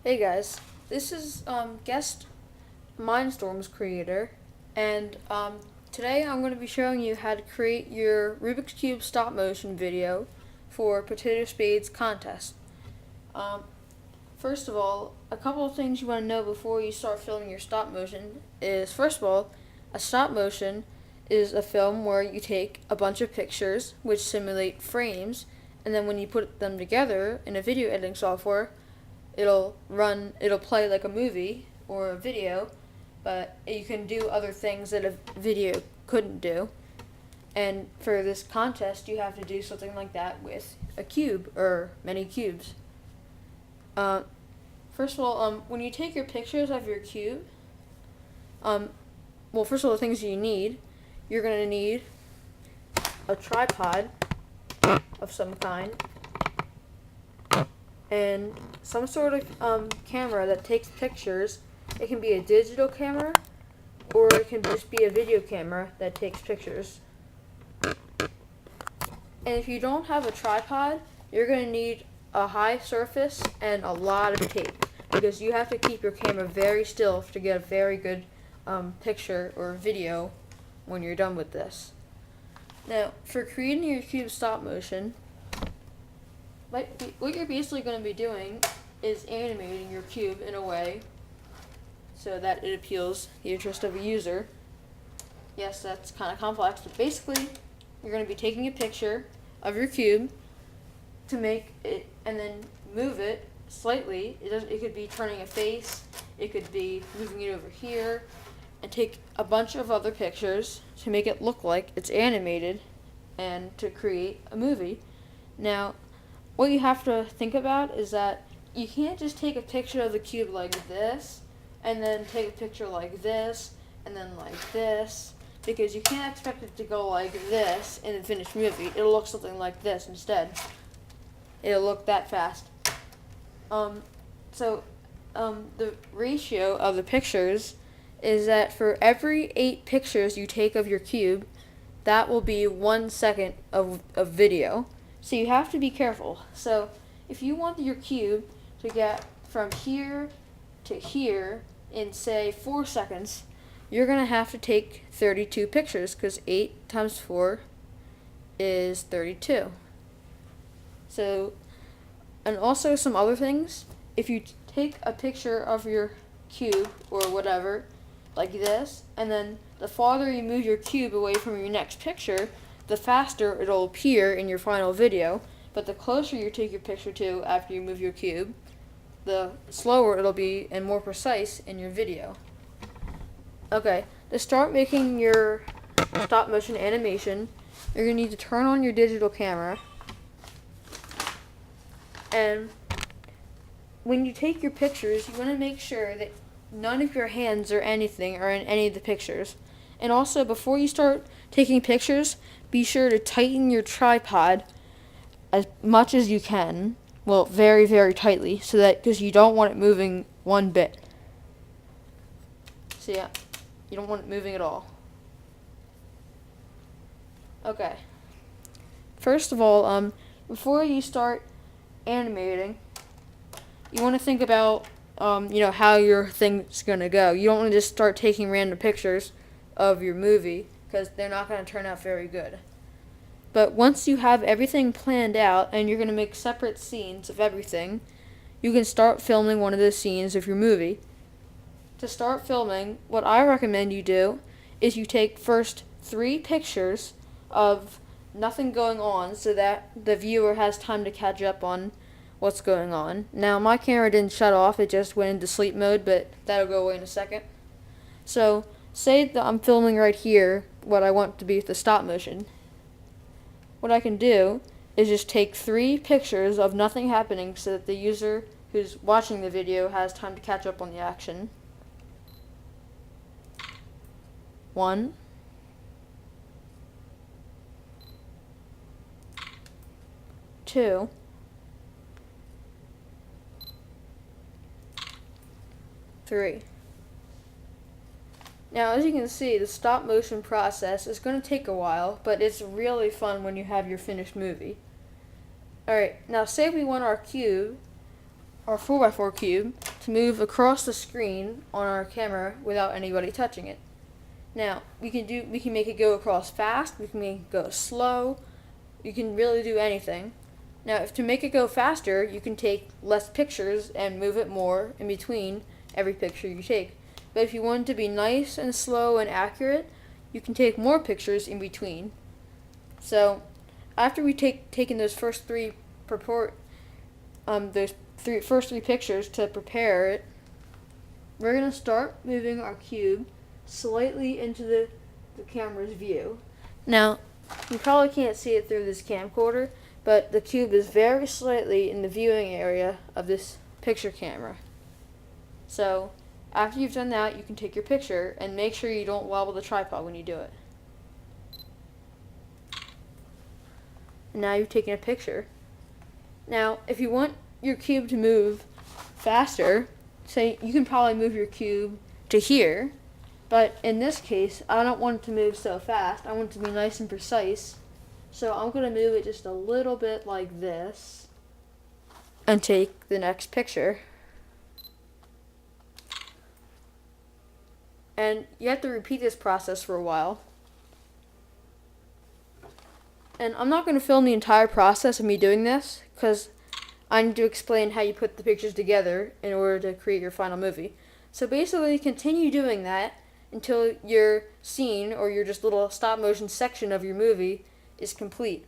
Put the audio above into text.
Hey guys, this is guest Mindstorm's creator, and today I'm going to be showing you how to create your Rubik's Cube stop motion video for PotatoSpades contest. First of all, a couple of things you want to know before you start filming your stop motion is, first of all, a stop motion is a film where you take a bunch of pictures which simulate frames, and then when you put them together in a video editing software, it'll play like a movie or a video, but you can do other things that a video couldn't do. And for this contest, you have to do something like that with a cube or many cubes. First of all, when you take your pictures of your cube, well, first of all, the things you need, you're going to need a tripod of some kind, and some sort of camera that takes pictures. It can be a digital camera, or it can just be a video camera that takes pictures. And if you don't have a tripod, you're going to need a high surface and a lot of tape, because you have to keep your camera very still to get a very good picture or video when you're done with this. Now, for creating your cube stop motion, what you're basically going to be doing is animating your cube in a way so that it appeals the interest of a user. Yes, that's kind of complex, but basically you're going to be taking a picture of your cube to make it and then move it slightly. It could be turning a face, it could be moving it over here, and take a bunch of other pictures to make it look like it's animated and to create a movie. Now, what you have to think about is that you can't just take a picture of the cube like this, and then take a picture like this, and then like this, because you can't expect it to go like this in the finished movie. It'll look something like this instead. It'll look that fast. The ratio of the pictures is that for every 8 pictures you take of your cube, that will be 1 second of video. So you have to be careful. So if you want your cube to get from here to here in, say, 4 seconds, you're going to have to take 32 pictures, because 8 times 4 is 32. So, and also some other things, if you take a picture of your cube or whatever, like this, and then the farther you move your cube away from your next picture, the faster it'll appear in your final video, but the closer you take your picture to after you move your cube, the slower it'll be and more precise in your video. Okay, to start making your stop motion animation, you're going to need to turn on your digital camera, and when you take your pictures, you want to make sure that none of your hands or anything are in any of the pictures. And also, before you start taking pictures, be sure to tighten your tripod as much as you can. Well, very, very tightly, so that, because you don't want it moving one bit. So yeah, you don't want it moving at all. Okay. First of all, before you start animating, you want to think about how your thing's going to go. You don't want to just start taking random pictures of your movie, because they're not going to turn out very good. But once you have everything planned out and you're going to make separate scenes of everything, you can start filming one of the scenes of your movie. To start filming, what I recommend you do is you take first 3 pictures of nothing going on, so that the viewer has time to catch up on what's going on. Now, my camera didn't shut off, it just went into sleep mode, but that'll go away in a second. So, say that I'm filming right here what I want to be the stop motion. What I can do is just take 3 pictures of nothing happening, so that the user who's watching the video has time to catch up on the action. 1, 2, 3. Now, as you can see, the stop motion process is going to take a while, but it's really fun when you have your finished movie. Alright, now say we want our cube our 4x4 cube to move across the screen on our camera without anybody touching it. Now, we can make it go across fast, we can make it go slow, you can really do anything. Now, if to make it go faster, you can take less pictures and move it more in between every picture you take. But if you want it to be nice and slow and accurate, you can take more pictures in between. So, after we taken those first three first three pictures to prepare it, we're gonna start moving our cube slightly into the camera's view. Now, you probably can't see it through this camcorder, but the cube is very slightly in the viewing area of this picture camera. So, after you've done that, you can take your picture and make sure you don't wobble the tripod when you do it. And now you've taken a picture. Now, if you want your cube to move faster, say you can probably move your cube to here, but in this case, I don't want it to move so fast. I want it to be nice and precise. So I'm going to move it just a little bit like this and take the next picture. And you have to repeat this process for a while. And I'm not going to film the entire process of me doing this because I need to explain how you put the pictures together in order to create your final movie. So basically, continue doing that until your scene or your just little stop motion section of your movie is complete.